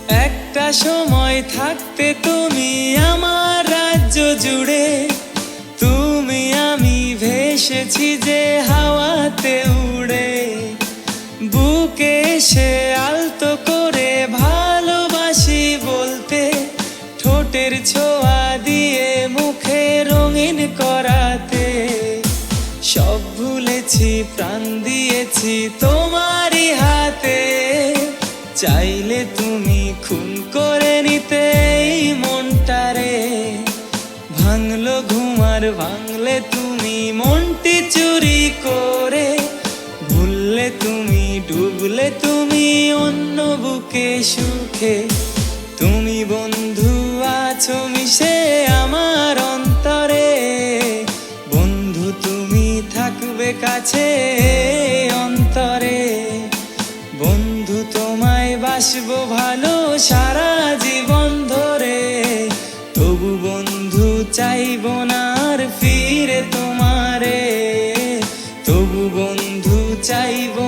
একটা সময় থাকতে তুমি আমার রাজ্য জুড়ে, তুমি আমি ভেসেছি যে হাওয়াতে উড়ে। বুকে এসে আলতো করে ভালোবাসি বলতে, ঠোঁটের ছোঁয়া দিয়ে মুখে রঙিন করাতে। সব ভুলেছি, প্রাণ দিয়েছি তোমারই হাতে। চাইলে তুমি খুন করে নিতে এই মনটারে। ভাঙলো ঘুমার ভাঙলে তুমি মনটি চুরি করে। ভুললে তুমি, ডুবলে তুমি অন্য বুকে সুখে। তুমি বন্ধু আছো মিশে আমার অন্তরে। বন্ধু তুমি থাকবে কাছে অন্তরে। বন্ধু তোমায় বাসবো ভালো সারা জীবন ধরে। তবু বন্ধু চাইবো না আর ফিরে তোমারে। তবু বন্ধু চাইবো